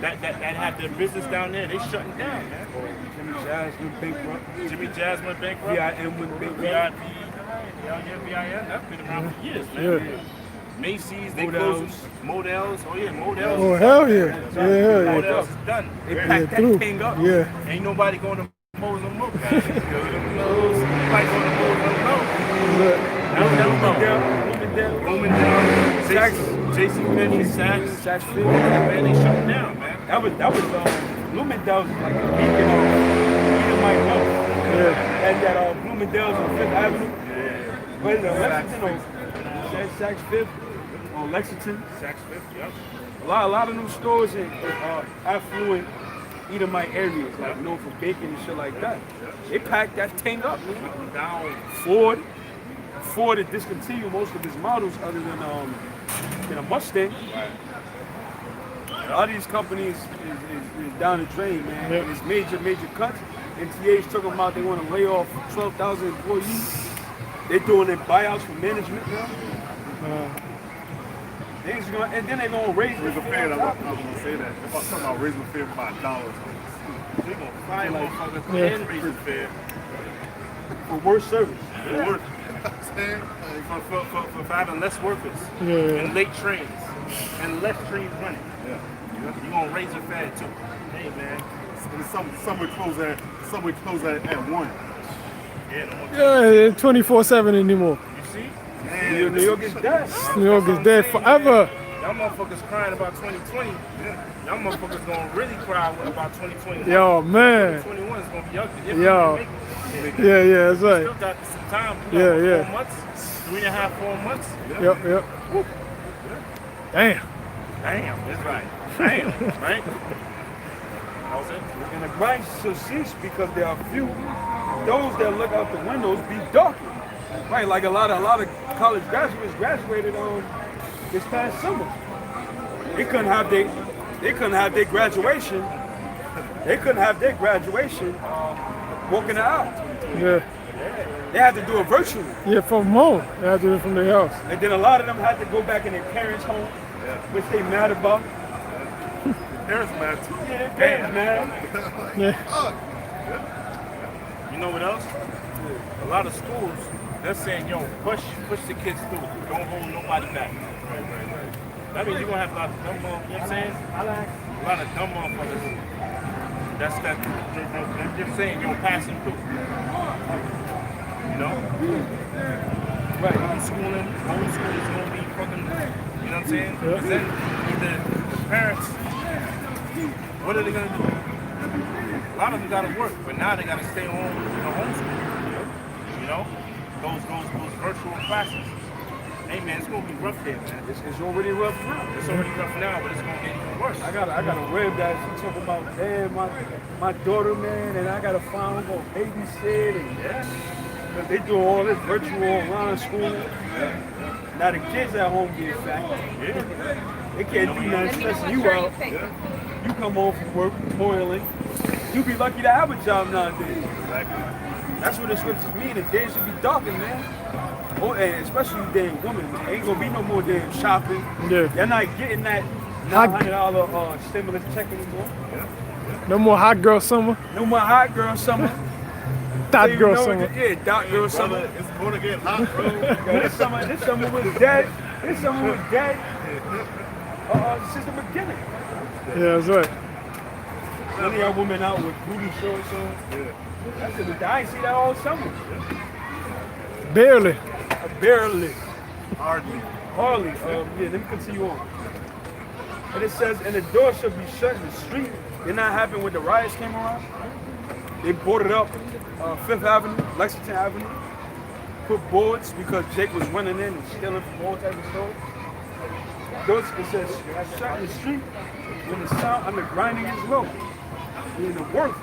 that have their business down there, they shutting down, man. Jimmy Jazz went bankrupt. Jimmy Jazz went bankrupt. VIM went bankrupt. VIN, that's been around for years, man. Yeah. Macy's, they Models. close. Models. Oh yeah, Models. Oh is hell done. yeah, yeah. Models is done. They Yeah, packed that true. thing up. Yeah. Ain't nobody going to Mo's no more. Guys. Nobody going to Mo's no more. Bloomingdale, JCPenney, Saks, Saks Fifth. man, they shut down, man. That was Bloomingdale's like a beacon of Edomite wealth. Yeah. And that Bloomingdale's on Fifth Avenue. But Lexington on Saks Fifth on Lexington. Saks Fifth, yep. A lot of new stores in affluent Edomite areas, like known for bacon and shit like that. They packed that thing up, man. Down. Ford had discontinued most of his models other than a Mustang. A lot of these companies is down the drain, man. Yeah. And it's major cuts. NTA's talking about they want to lay off 12,000 employees. They're doing their buyouts for management now. And then they're gonna raise Raise the fare. I was gonna say that. If I'm talking about raising the fare by $1, They gonna fire motherfuckers Yeah. and raise the fare. for worse service. For having less workers Yeah. and late trains and less trains running. You're gonna raise your fare too. Hey man. and some would close at 1. Yeah, no more. Yeah, 24/7 anymore. You see? New York is dead. New York is dead forever. Y'all motherfuckers crying about 2020. Y'all motherfuckers gonna really cry about 2021. Yo, man. 2021 is gonna be ugly. If Yo. we make it. Yeah, that's Still right. got some time. Yeah, About yeah. 4 months, 3.5, 4 months. Yep. Damn. Damn, that's right. Damn, right? That was it. And the grind shall cease because there are few those that look out the windows be darkened. Right, like a lot of college graduates graduated this past summer. They couldn't have their graduation. They couldn't have their graduation walking the aisle. Yeah. They had to do it virtually. Yeah, from home. They have to do it from their house. And then a lot of them had to go back in their parents' home, which they mad about. Parents mad too. Yeah, their parents mad. Yeah. You know what else? A lot of schools, they're saying, yo, push the kids through. Don't hold nobody back. That means you're gonna have a lot of dumb motherfuckers, you know what I'm saying? A lot of dumb motherfuckers. They're just saying, yo, pass them through. You know? Right. Homeschooling is gonna be fucking, you know what I'm saying? Because then either the parents, what are they gonna do? A lot of them gotta work, but now they gotta stay home, homeschool. You know? Those virtual classes. Hey man, it's gonna be rough there, man. It's already rough now. It's already rough now, but it's gonna get even worse. I got a web that she talking about, damn, my daughter, man, and I gotta find her to babysit, and they do all this virtual online schooling. Now the kids at home get fat. They can't do nothing stressing you out. You come home from work toiling. You be lucky to have a job nowadays. That's what the scriptures mean. The days should be darkened, man. Oh, and especially you damn women, man. Ain't gonna be no more damn shopping. Yeah. You're not getting that $900 stimulus check anymore. No more hot girl summer. No more hot girl summer. Thought So you girl know summer. Yeah, dot girl summer. It's going to get hot, bro. This summer was dead. This summer was dead. Since the beginning. Yeah, that's right. None of y'all women out with booty shorts on. That's it. I ain't see that all summer. Barely. Barely. Hardly. Hardly. Let me continue on. And it says, and the door shall be shut in the street. Did not happen when the riots came around. They boarded up Fifth Avenue, Lexington Avenue, put boards because Jake was running in and stealing from all types of stores. Doors, it says, shut in the street when the sound and the grinding is low. Meaning the work.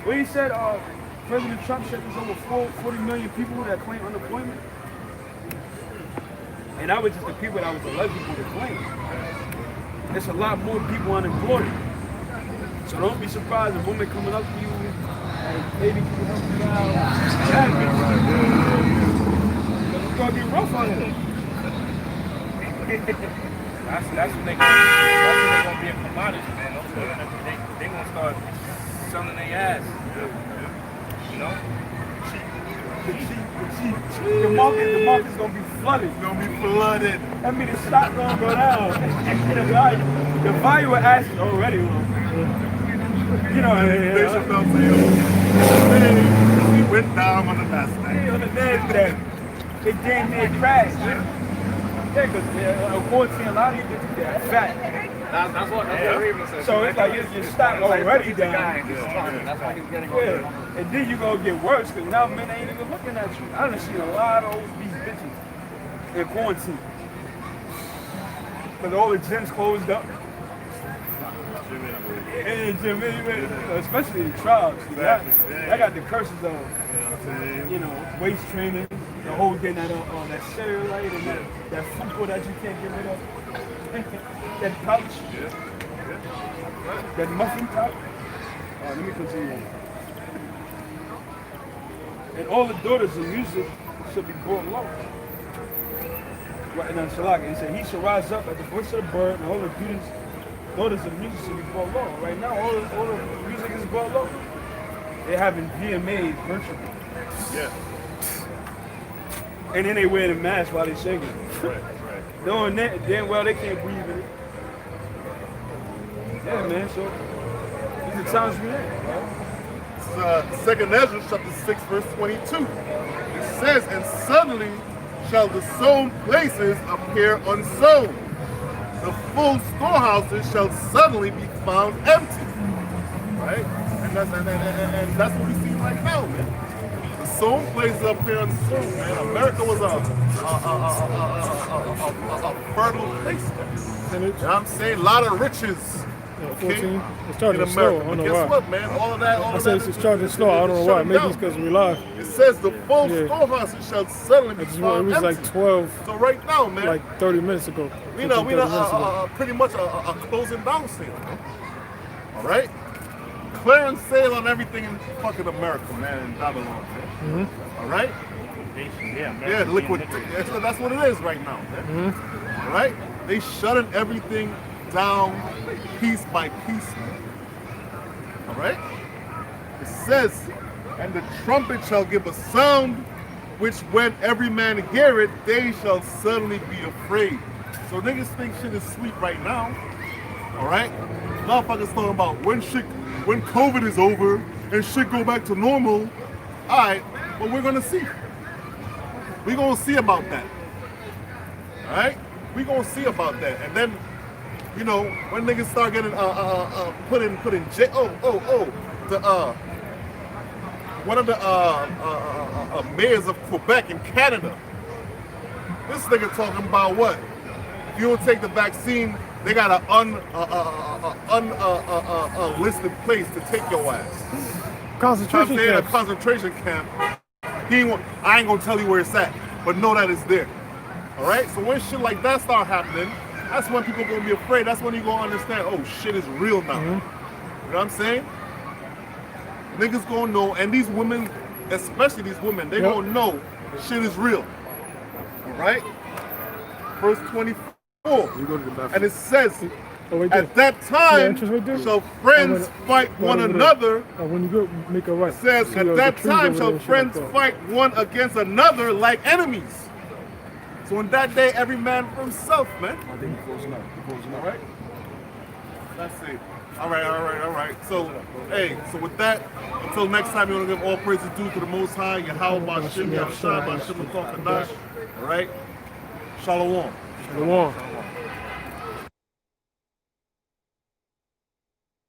Well, he said President Trump said there's over 40 million people that claim unemployment. And that was just the people that was eligible to claim. There's a lot more people unemployed. So don't be surprised if women coming up to you and baby, can you help me out? It's gonna get rough on them. That's when they gonna be a commodity, man. They gonna start selling their ass. You know? the market's gonna be flooded. It's gonna be flooded. I mean, the stock gonna go down. the value of assets already low. You know, They should know he went down on the NASDAQ. on the NASDAQ, it damn near crashed. Yeah, because according to a lot of these bitches, they're fat. That's what Raven said. So it's like your stock already down. That's why he's getting Yeah, and then you're gonna get worse because now men ain't even looking at you. I done seen a lot of these bitches in quarantine. Because all the gyms closed up. And gym, especially the tribes. I got the curses of, you know, waist training, the whole getting that cellulite and that food that you can't get rid of. That pouch, that muffin top. Let me continue. And all the daughters of music should be brought low. Right now, Shalaka, he said he should rise up at the voice of the bird, and all the daughters of music should be brought low. Right now, all the music is brought low. They're having VMAs virtually. Yeah. And then they wear the mask while they singing. Right. Knowing that, damn well they can't breathe in it. Yeah, man, so these are times we in, right? It's 2nd Ezra chapter 6 verse 22. It says, and suddenly shall the sown places appear unsown. The full storehouses shall suddenly be found empty. Right? And that's what we see right now, man. The sown places appear unsown, man. America was a fertile place. You know what I'm saying? A lot of riches. Yeah, Okay. 14. It's charging In slow. I America. don't But know guess why. what, man? All of that. I said it's charging slow. I don't know why. Maybe it's because we live. It says the full Yeah. storehouses shall suddenly be It found was like empty. 12, So right now, man, like 30 minutes ago. we know 30 minutes ago. pretty much a closing down sale. All right, clearance sale on everything in fucking America, man, in Babylon. Man. All right, yeah, liquid. That's what it is right now, man. All right, they shutting everything down piece by piece. Man. All right, it says, and the trumpet shall give a sound, which when every man hear it, they shall suddenly be afraid. So niggas think shit is sweet right now. All right, motherfuckers talking about when COVID is over and shit go back to normal. All right, but we're gonna see. We're gonna see about that. All right, we're gonna see about that, and then, you know, when niggas start getting put in jail. One of the mayors of Quebec in Canada. This nigga talking about what? If you don't take the vaccine, they got an unlisted place to take your ass. Concentration A camps. concentration camp. I ain't gonna tell you where it's at, but know that it's there. All right. So when shit like that start happening, that's when people gonna be afraid. That's when you gonna understand. Oh, shit is real now. You know what I'm saying? Niggas gonna know, and these women, especially these women, they gonna know shit is real. All right. Verse 24. You go to the bathroom. And it says, Oh, right there. at that time entrance right there? shall friends fight one another. When you go, make a right. Says, See, at the that trees time over shall there, shit friends like that. fight one against another like enemies. So in that day, every man for himself, man. I think he's closing up. All right. That's it. All right. So, hey, so with that, until next time, you want to give all praise due to the Most High, Yahawah, bahasham, Yahawashi, bahasham, All right. Shalawam. Shalom.